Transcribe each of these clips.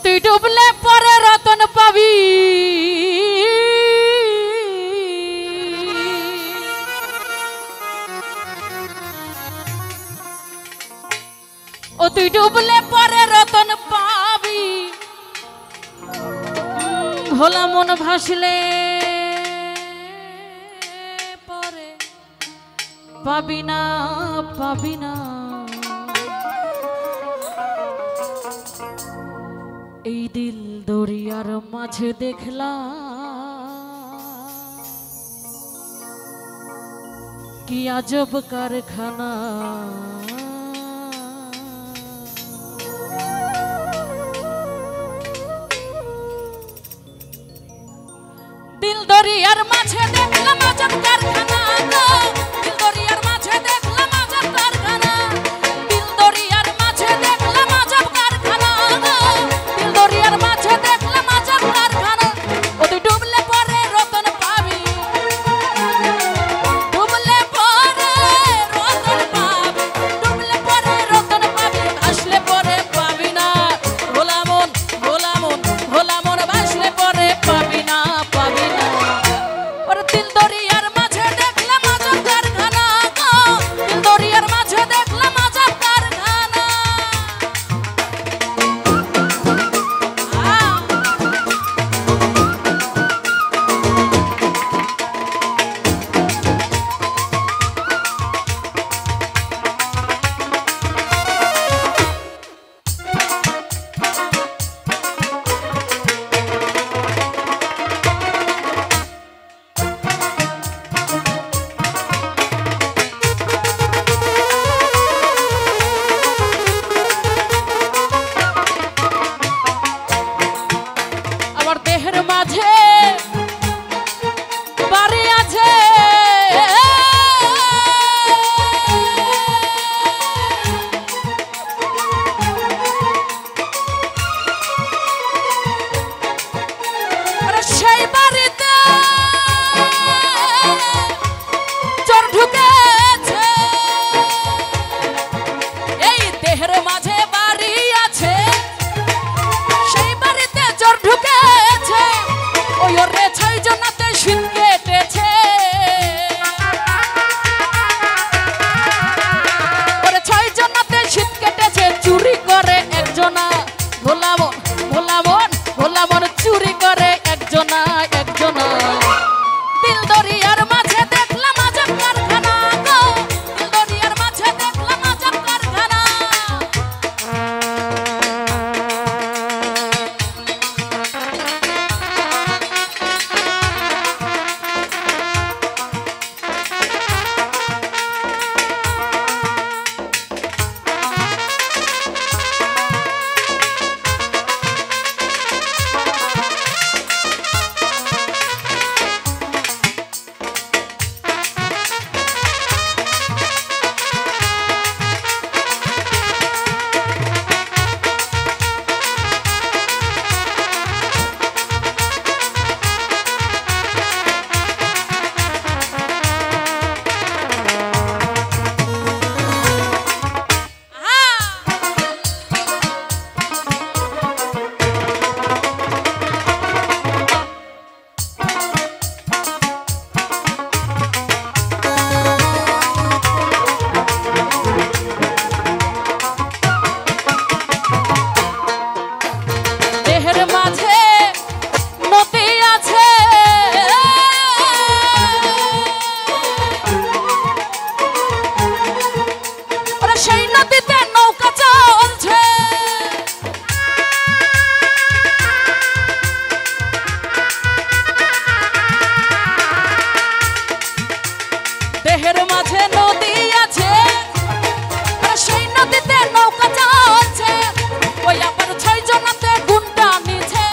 তুই ডুবলে পরে রতন পাবি, ও তুই ডুবলে পরে রতন পাবি, ভোলা মন ভাসলে পরে পাবি না পাবি না। এই দিল দরিয়ার মাঝে দেখলাম কি আজব কারখানা, দিল দরিয়ার মাঝে দেখলাম আজব কারখানা, দিল দরিয়ার মাঝে দেখলাম আজব কারখানা, দিল দরিয়ার মাঝে দেখলাম আজব কারখানা, দিল দরিয়ার মাঝে দেখলাম আজব কারখানা। ও তুই ডুবলে পরে রতন পাবি, ডুবলে পরে রতন পাবি, ডুবলে পরে রতন পাবি, ভাসলে পরে পাবি না। ভোলা মন ভোলা মন ভোলা মন ভাসলে পরে পাবি না পাবি না। ওরে দিল দরিয়ার মাঝে দেখলাম আজব কারখানা, দিল দরিয়ার মাঝে দেখলাম আজব কারখানা। আমার দেহের মাঝে বাড়ি আছে, আরে সেই বাড়িতে চোর ঢুকেছে। এই দেহের মাঝে বাড়ি আছে, সেই বাড়িতে চোর ঢুকেছে। ওই ওরে 6 জনাতে শীত কেটেছে, ওরে 6 জনাতে শীত কেটেছে। চুরি করে একজনা, ভোলা মন ভোলা মন ভোলা মন চুরি করে একজনা একজনা। দিল দরিয়ার মাঝে দেখলাম আজব কারখানা, দিল দরিয়ার মাঝে দেখলাম আজব কারখানা। দেহের মাঝে নদী আছে, ওরে সেই নদীতে নৌকা চলছে। দেহের মাঝে নদী আছে, ওরে সেই নদীতে নৌকা চলছে। ওই আবার 6 জনাতে গুন্ডা নিছে,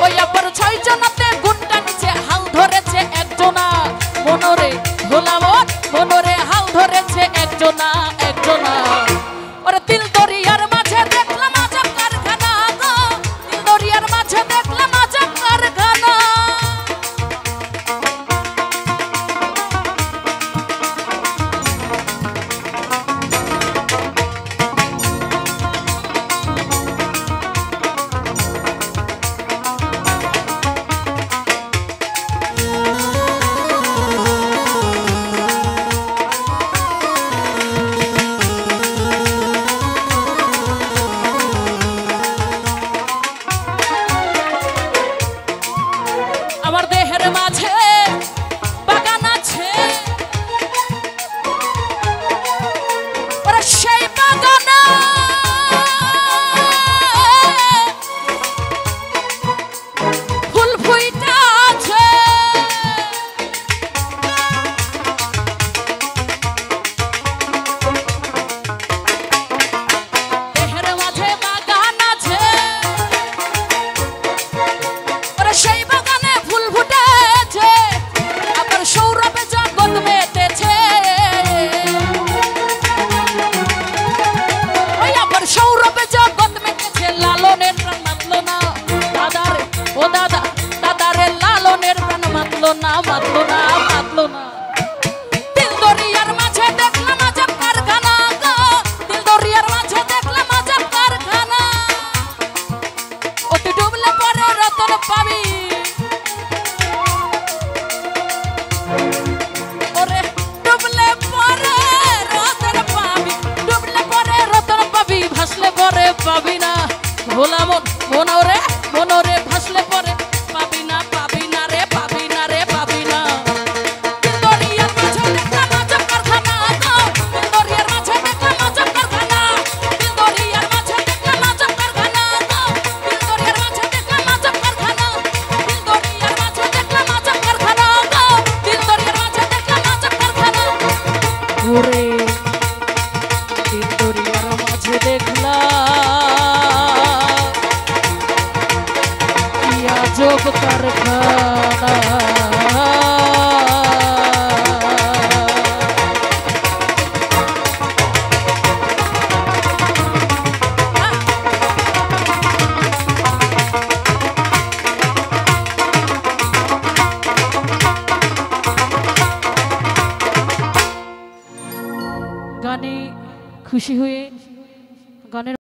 ওই আবার 6 জনাতে গুন্ডা নিছে। হাল ধরেছে একজনা, মনোরে ভোলা মন মনোরে হাল ধরেছে একজনা একজনা। ওরে দিল দরিয়ার মাঝে দেখলাম আজব কারখানা, দিল দরিয়ার মাঝে দেখলাম আজব কারখানা। পাবি না ভোলা মন মনরে মনরে ভাসলে পরে পাবি না রে পাবি না রে পাবি না দরিয়ার মাঝে দেখলাম আজব কারখানা দরিয়ার মাঝে দেখলাম আজব কারখানা দরিয়ার মাঝে দেখলাম আজব কারখানা দরিয়ার মাঝে দেখলাম আজব কারখানা দরিয়ার মাঝে দেখলাম আজব কারখানা দরিয়ার মাঝে দেখলাম আজব কারখানা ওরে দরিয়ার মাঝে দেখলাম আজব কারখানা গানে খুশি হয়ে গানের